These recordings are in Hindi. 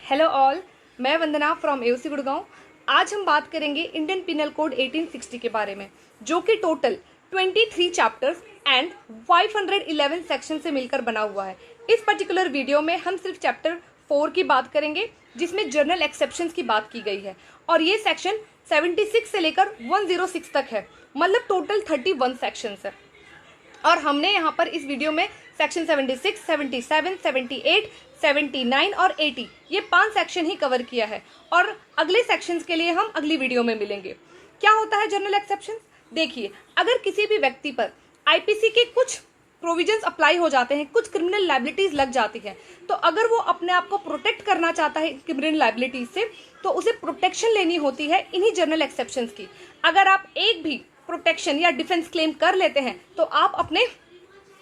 हेलो ऑल, मैं वंदना फ्रॉम एओसी गुड़गांव। आज हम बात करेंगे इंडियन पिनल कोड 1860 के बारे में, जो कि टोटल 23 चैप्टर्स एंड 511 सेक्शन से मिलकर बना हुआ है। इस पर्टिकुलर वीडियो में हम सिर्फ चैप्टर 4 की बात करेंगे, जिसमें जर्नल एक्सेप्शंस की बात की गई है, और ये सेक्शन 76 से लेकर 106 तक है, मतलब टोटल 31 सेक्शंस है। और हमने यहाँ पर इस वीडियो में सेक्शन 76, 77, 78, 79 और 80 ये 5 सेक्शन ही कवर किया है, और अगले सेक्शंस के लिए हम अगली वीडियो में मिलेंगे। क्या होता है जर्नल एक्सेप्शंस? देखिए, अगर किसी भी व्यक्ति पर आईपीसी के कुछ प्रोविजंस अप्लाई हो जाते हैं, कुछ क्रिमिनल लायबिलिटीज लग जाती हैं, तो अगर वो अपने आप को प्रोटेक्ट करना चाहता है क्रिमिनल लायबिलिटीज से, तो उसे प्रोटेक्शन लेनी होती है इन्हीं जर्नल एक्सेप्शंस की। अगर आप एक भी प्रोटेक्शन या डिफेंस क्लेम कर लेते हैं तो आप अपने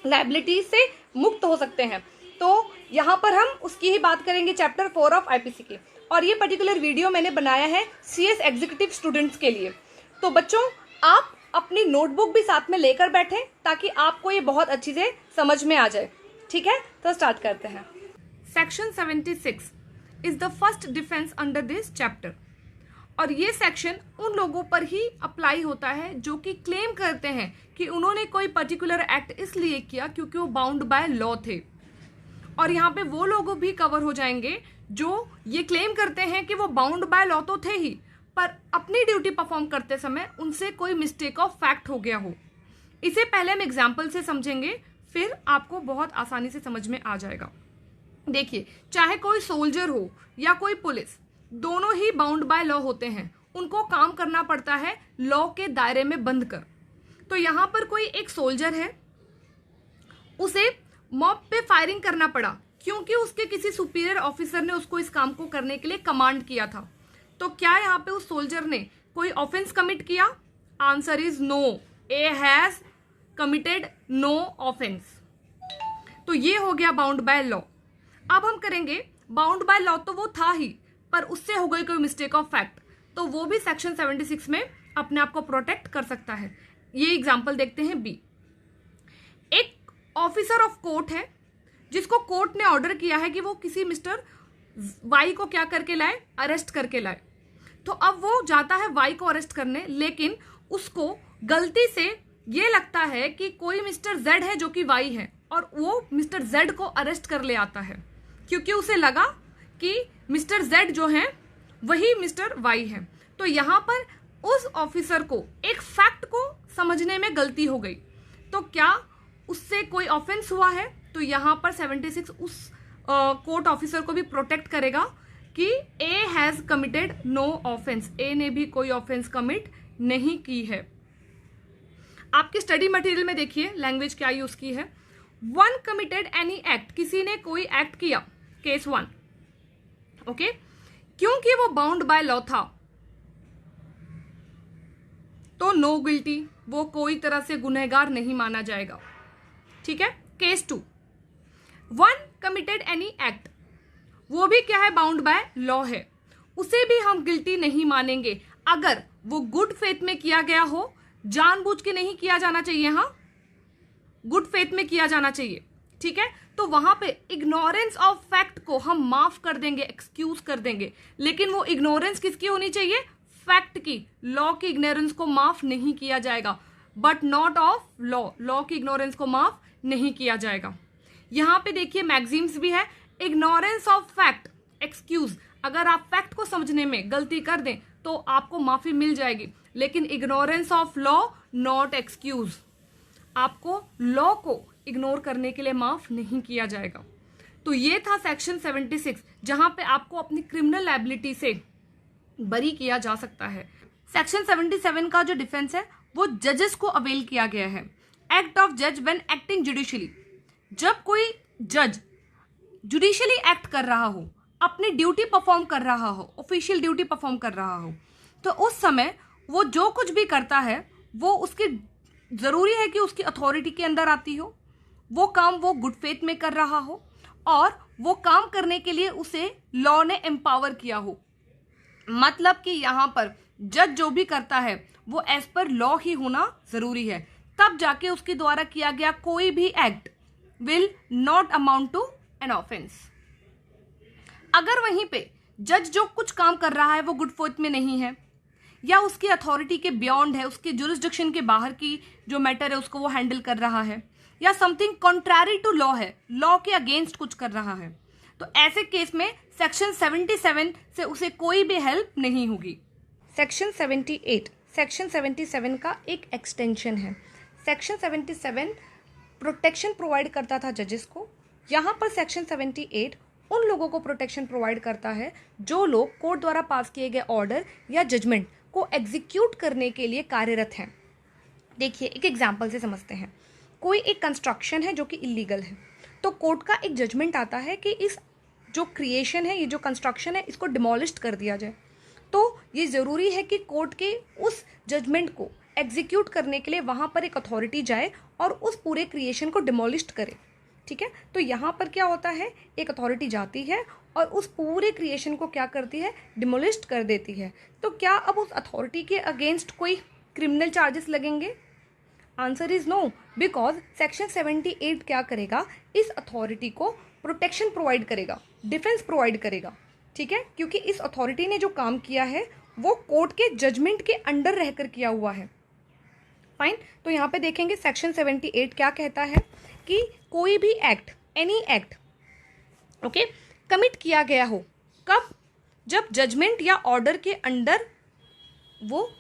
लायबिलिटीज से मुक्त हो सकते हैं। तो यहाँ पर हम उसकी ही बात करेंगे, चैप्टर 4 ऑफ आईपीसी की। और ये पर्टिकुलर वीडियो मैंने बनाया है सीएस एग्जीक्यूटिव स्टूडेंट्स के लिए। तो बच्चों, आप अपनी नोटबुक भी साथ में लेकर बैठें ताकि आपको ये बहुत अच्छी से समझ में आ जाए। ठीक है, तो स्टार्ट करते हैं। Section 76 is the first defence under this chapter. और ये सेक्शन उन लोगों पर ही अप्लाई होता है जो कि क्लेम करते हैं कि उन्होंने कोई पर्टिकुलर एक्ट इसलिए किया क्योंकि वो बाउंड बाय लॉ थे। और यहाँ पे वो लोग भी कवर हो जाएंगे जो ये क्लेम करते हैं कि वो बाउंड बाय लॉ तो थे ही, पर अपनी ड्यूटी परफॉर्म करते समय उनसे कोई मिस्टेक ऑफ फैक्ट हो गया हो। इसे पहले हम एग्जाम्पल से समझेंगे, फिर आपको बहुत आसानी से समझ में आ जाएगा। देखिए, चाहे कोई सोल्जर हो या कोई पुलिस, दोनों ही बाउंड बाय लॉ होते हैं। उनको काम करना पड़ता है लॉ के दायरे में बंद कर। तो यहाँ पर कोई एक सोल्जर है, उसे मॉब पे फायरिंग करना पड़ा क्योंकि उसके किसी सुपीरियर ऑफिसर ने उसको इस काम को करने के लिए कमांड किया था। तो क्या यहाँ पे उस सोल्जर ने कोई ऑफेंस कमिट किया? Answer is no, he has committed no offence. तो ये हो गया बाउंड बाय लॉ। अब हम करेंगे, बाउंड बाय लॉ तो वो था ही, पर उससे हो गई कोई मिस्टेक ऑफ फैक्ट, तो वो भी सेक्शन 76 में अपने आप को प्रोटेक्ट कर सकता है। ये एग्जांपल देखते हैं बी। एक ऑफिसर ऑफ कोर्ट है जिसको कोर्ट ने ऑर्डर किया है कि वो किसी मिस्टर वाई को क्या करके लाए? अरेस्ट करके लाए। तो अब वो जाता है वाई को अरेस्ट करने, लेकिन उसको गलती से ये लगता है कि कोई मिस्टर जेड है जो कि वाई है, और वो मिस्टर जेड को अरेस्ट कर ले आता है क्योंकि उसे लगा कि मिस्टर जेड जो है वही मिस्टर वाई है। तो यहाँ पर उस ऑफिसर को एक फैक्ट को समझने में गलती हो गई, तो क्या उससे कोई ऑफेंस हुआ है? तो यहाँ पर 76 उस कोर्ट ऑफिसर को भी प्रोटेक्ट करेगा कि A has committed no offence, A ने भी कोई ऑफेंस कमिट नहीं की है। आपके स्टडी मटेरियल में देखिए लैंग्वेज क्या यूज की है। वन कमिटेड एनी एक्ट, किसी ने कोई एक्ट किया, केस 1, ओके, क्योंकि वो बाउंड बाय लॉ था तो नो गिल्टी, वो कोई तरह से गुनहगार नहीं माना जाएगा। ठीक है। Case 2, one committed any act, वो भी क्या है? बाउंड बाय लॉ है, उसे भी हम गिल्टी नहीं मानेंगे अगर वो गुड फेथ में किया गया हो, जानबूझ के नहीं किया जाना चाहिए, हाँ, गुड फेथ में किया जाना चाहिए। ठीक है, तो वहां पे इग्नोरेंस ऑफ फैक्ट को हम माफ कर देंगे, एक्सक्यूज कर देंगे, लेकिन वो इग्नोरेंस किसकी होनी चाहिए? फैक्ट की। लॉ की इग्नोरेंस को माफ नहीं किया जाएगा, but not of law, law की इग्नोरेंस को माफ नहीं किया जाएगा। यहाँ पे देखिए मैगजीम्स भी है, इग्नोरेंस ऑफ फैक्ट, एक्सक्यूज। अगर आप फैक्ट को समझने में गलती कर दें तो आपको माफी मिल जाएगी, लेकिन ignorance of law not excuse, आपको लॉ को इग्नोर करने के लिए माफ नहीं किया जाएगा। तो ये था सेक्शन 76, जहां पे आपको अपनी क्रिमिनल लायबिलिटी से बरी किया जा सकता है। सेक्शन 77 का जो डिफेंस है वो जजेस को अवेल किया गया है। एक्ट ऑफ जज व्हेन एक्टिंग जुडिशियली, जब कोई जज जुडिशियली एक्ट कर रहा हो, अपनी ड्यूटी परफॉर्म कर रहा हो, ऑफिशियल ड्यूटी परफॉर्म कर रहा हो, तो उस समय वो जो कुछ भी करता है वो उसकी जरूरी है कि उसकी अथॉरिटी के अंदर आती हो, वो काम वो गुड फेथ में कर रहा हो, और वो काम करने के लिए उसे लॉ ने एम्पावर किया हो। मतलब कि यहाँ पर जज जो भी करता है वो एज पर लॉ ही होना जरूरी है, तब जाके उसके द्वारा किया गया कोई भी act will not amount to an offence. अगर वहीं पे जज जो कुछ काम कर रहा है वो गुड फेथ में नहीं है, या उसकी अथॉरिटी के बियॉन्ड है, उसके जुरिस्डिक्शन के बाहर की जो मैटर है उसको वो हैंडल कर रहा है, या समथिंग कॉन्ट्रैरी टू लॉ है, लॉ के अगेंस्ट कुछ कर रहा है, तो ऐसे केस में सेक्शन 77 से उसे कोई भी हेल्प नहीं होगी। सेक्शन 77 का एक एक्सटेंशन है। सेक्शन 77 प्रोटेक्शन प्रोवाइड करता था जजेस को। यहाँ पर सेक्शन 78 उन लोगों को प्रोटेक्शन प्रोवाइड करता है जो लोग कोर्ट द्वारा पास किए गए ऑर्डर या जजमेंट को एग्जीक्यूट करने के लिए कार्यरत हैं। देखिए, एक एग्जाम्पल से समझते हैं। कोई एक कंस्ट्रक्शन है जो कि इलीगल है, तो कोर्ट का एक जजमेंट आता है कि इस जो क्रिएशन है, ये जो कंस्ट्रक्शन है, इसको डिमोलिश कर दिया जाए। तो ये ज़रूरी है कि कोर्ट के उस जजमेंट को एग्जीक्यूट करने के लिए वहाँ पर एक अथॉरिटी जाए और उस पूरे क्रिएशन को डिमोलिश करे। ठीक है, तो यहाँ पर क्या होता है, एक अथॉरिटी जाती है और उस पूरे क्रिएशन को क्या करती है, डिमोलिश कर देती है। तो क्या अब उस अथॉरिटी के अगेंस्ट कोई क्रिमिनल चार्जेस लगेंगे? Answer is no, because section 78 क्या करेगा, इस अथॉरिटी को प्रोटेक्शन प्रोवाइड करेगा, डिफेंस प्रोवाइड करेगा। ठीक है, क्योंकि इस अथॉरिटी ने जो काम किया है वो कोर्ट के जजमेंट के अंडर रहकर किया हुआ है। फाइन, तो यहाँ पे देखेंगे सेक्शन 78 क्या कहता है कि कोई भी act, any act, okay, commit किया गया हो, कब? जब जजमेंट या ऑर्डर के अंडर वो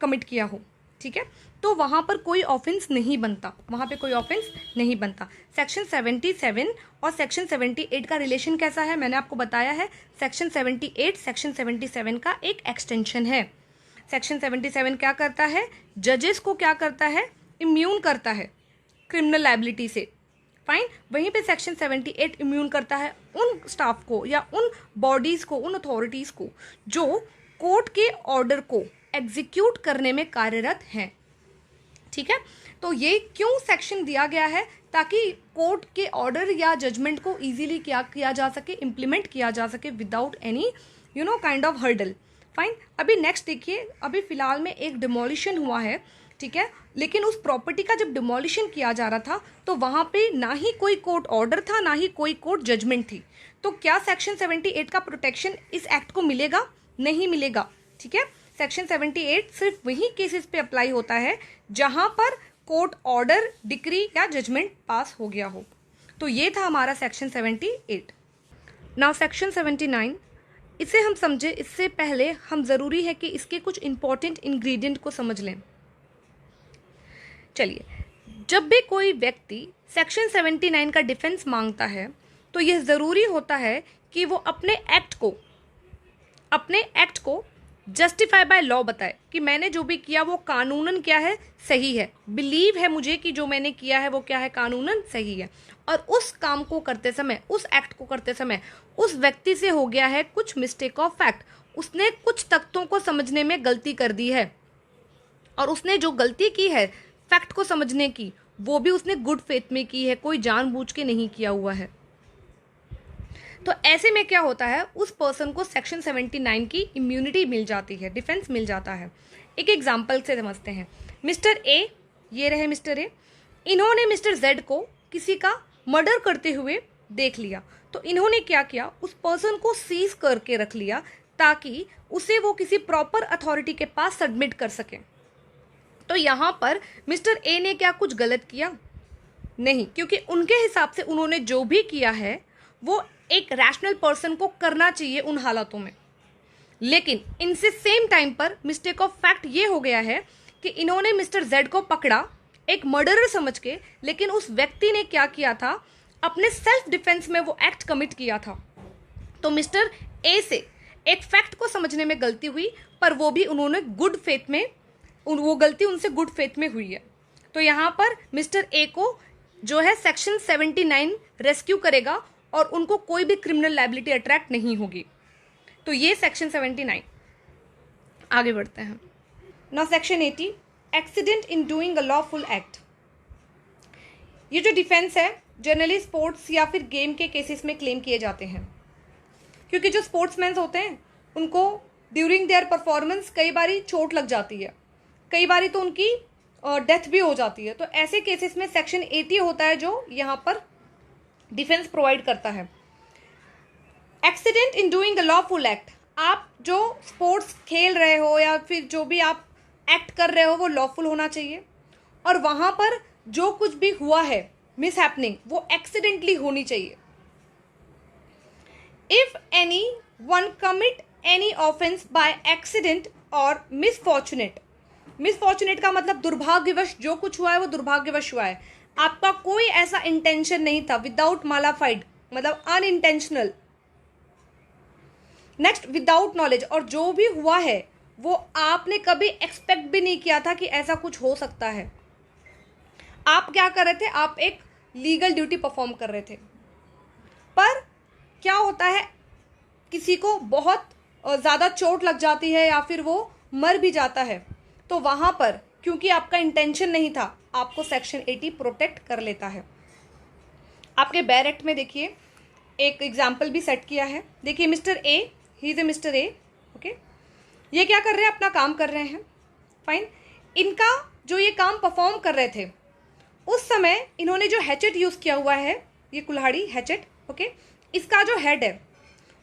कमिट किया हो। ठीक है, तो वहाँ पर कोई ऑफेंस नहीं बनता, वहाँ पे कोई ऑफेंस नहीं बनता। सेक्शन 77 और सेक्शन 78 का रिलेशन कैसा है, मैंने आपको बताया है। सेक्शन 78 सेक्शन 77 का एक एक्सटेंशन है। सेक्शन 77 क्या करता है, जजेस को क्या करता है, इम्यून करता है क्रिमिनल लायबिलिटी से। फाइन, वहीं पे सेक्शन 78 इम्यून करता है उन स्टाफ को या उन बॉडीज को, उन अथॉरिटीज को जो कोर्ट के ऑर्डर को एग्जीक्यूट करने में कार्यरत हैं। ठीक है, तो ये क्यों सेक्शन दिया गया है, ताकि कोर्ट के ऑर्डर या जजमेंट को इजीली क्या किया जा सके, इम्प्लीमेंट किया जा सके without any kind of hurdle. Fine, अभी नेक्स्ट देखिए, अभी फिलहाल में एक डिमोलिशन हुआ है। ठीक है, लेकिन उस प्रॉपर्टी का जब डिमोलिशन किया जा रहा था तो वहाँ पे ना ही कोई कोर्ट ऑर्डर था, ना ही कोई कोर्ट जजमेंट थी। तो क्या सेक्शन 78 का प्रोटेक्शन इस एक्ट को मिलेगा? नहीं मिलेगा। ठीक है, सेक्शन 78 सिर्फ वही केसेस पे अप्लाई होता है जहां पर कोर्ट ऑर्डर, डिक्री या जजमेंट पास हो गया हो। तो ये था हमारा सेक्शन 78। नाउ सेक्शन 79, इसे हम समझे इससे पहले हम ज़रूरी है कि इसके कुछ इंपॉर्टेंट इंग्रेडिएंट को समझ लें। चलिए, जब भी कोई व्यक्ति सेक्शन 79 का डिफेंस मांगता है तो यह ज़रूरी होता है कि वो अपने एक्ट को जस्टिफाई बाय लॉ बताए कि मैंने जो भी किया वो कानूनन क्या है, सही है। बिलीव है मुझे कि जो मैंने किया है वो क्या है, कानूनन सही है। और उस काम को करते समय, उस एक्ट को करते समय उस व्यक्ति से हो गया है कुछ मिस्टेक ऑफ फैक्ट, उसने कुछ तथ्यों को समझने में गलती कर दी है, और उसने जो गलती की है फैक्ट को समझने की, वो भी उसने गुड फेथ में की है, कोई जानबूझ के नहीं किया हुआ है। तो ऐसे में क्या होता है, उस पर्सन को सेक्शन 79 की इम्यूनिटी मिल जाती है, डिफेंस मिल जाता है। एक एग्जाम्पल से समझते हैं। मिस्टर ए, ये रहे मिस्टर ए, इन्होंने मिस्टर जेड को किसी का मर्डर करते हुए देख लिया, तो इन्होंने क्या किया, उस पर्सन को सीज करके रख लिया ताकि उसे वो किसी प्रॉपर अथॉरिटी के पास सबमिट कर सके। तो यहाँ पर मिस्टर ए ने क्या कुछ गलत किया? नहीं, क्योंकि उनके हिसाब से उन्होंने जो भी किया है वो एक रैशनल पर्सन को करना चाहिए उन हालातों में। लेकिन इनसे सेम टाइम पर मिस्टेक ऑफ फैक्ट ये हो गया है कि इन्होंने मिस्टर जेड को पकड़ा एक मर्डरर समझ के, लेकिन उस व्यक्ति ने क्या किया था, अपने सेल्फ डिफेंस में वो एक्ट कमिट किया था। तो मिस्टर ए से एक फैक्ट को समझने में गलती हुई, पर वो भी उन्होंने गुड फेथ में, वो गलती उनसे गुड फेथ में हुई है। तो यहाँ पर मिस्टर ए को जो है सेक्शन 79 रेस्क्यू करेगा और उनको कोई भी क्रिमिनल लायबिलिटी अट्रैक्ट नहीं होगी। तो ये सेक्शन 79। आगे बढ़ते हैं। Now section 80, accident in doing a lawful act. ये जो डिफेंस है जनरली स्पोर्ट्स या फिर गेम के केसेस में क्लेम किए जाते हैं, क्योंकि जो स्पोर्ट्समैन होते हैं उनको ड्यूरिंग देयर परफॉर्मेंस कई बारी चोट लग जाती है, कई बारी तो उनकी डेथ भी हो जाती है। तो ऐसे केसेस में सेक्शन 80 होता है जो यहाँ पर डिफेंस प्रोवाइड करता है। Accident in doing a lawful act, आप जो स्पोर्ट्स खेल रहे हो या फिर जो भी आप एक्ट कर रहे हो वो लॉफुल होना चाहिए, और वहाँ पर जो कुछ भी हुआ है मिस हैपनिंग वो एक्सीडेंटली होनी चाहिए। If any one commit any offence by accident और मिसफॉर्चुनेट, मिसफॉर्चुनेट का मतलब दुर्भाग्यवश, जो कुछ हुआ है वो दुर्भाग्यवश हुआ है, आपका कोई ऐसा इंटेंशन नहीं था, विदाउट मालाफाइड मतलब अनइंटेंशनल। नेक्स्ट विदाउट नॉलेज, और जो भी हुआ है वो आपने कभी एक्सपेक्ट भी नहीं किया था कि ऐसा कुछ हो सकता है। आप क्या कर रहे थे, आप एक लीगल ड्यूटी परफॉर्म कर रहे थे, पर क्या होता है किसी को बहुत ज़्यादा चोट लग जाती है या फिर वो मर भी जाता है, तो वहाँ पर क्योंकि आपका इंटेंशन नहीं था, आपको सेक्शन 80 प्रोटेक्ट कर लेता है। आपके बैर एक्ट में देखिए एक एग्जाम्पल भी सेट किया है। देखिए mister A, he is a mister A, okay, ये क्या कर रहे हैं, अपना काम कर रहे हैं, फाइन। इनका जो ये काम परफॉर्म कर रहे थे उस समय इन्होंने जो हैचेट यूज़ किया हुआ है, ये कुल्हाड़ी हैचेट, ओके, इसका जो हेड है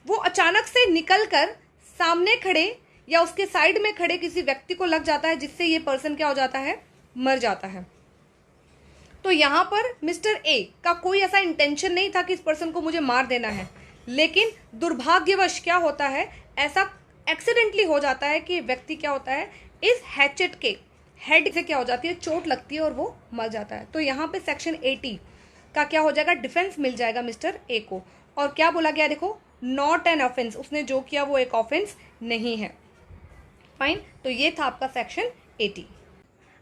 वो अचानक से निकल कर सामने खड़े या उसके साइड में खड़े किसी व्यक्ति को लग जाता है, जिससे ये पर्सन क्या हो जाता है, मर जाता है। तो यहाँ पर मिस्टर ए का कोई ऐसा इंटेंशन नहीं था कि इस पर्सन को मुझे मार देना है, लेकिन दुर्भाग्यवश क्या होता है, ऐसा एक्सीडेंटली हो जाता है कि व्यक्ति क्या होता है, इस हैचेट के हेड से क्या हो जाती है, चोट लगती है और वो मर जाता है। तो यहाँ पे सेक्शन 80 का क्या हो जाएगा, डिफेंस मिल जाएगा मिस्टर ए को। और क्या बोला गया, देखो नॉट एन ऑफेंस, उसने जो किया वो एक ऑफेंस नहीं है, फाइन। तो ये था आपका सेक्शन 80।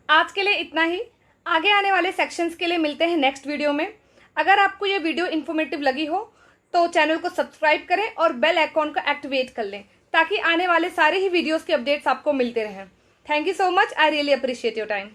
आज के लिए इतना ही, आगे आने वाले सेक्शंस के लिए मिलते हैं नेक्स्ट वीडियो में। अगर आपको ये वीडियो इन्फॉर्मेटिव लगी हो तो चैनल को सब्सक्राइब करें और बेल आइकॉन को एक्टिवेट कर लें, ताकि आने वाले सारे ही वीडियोस के अपडेट्स आपको मिलते रहें। Thank you so much, I really appreciate your time.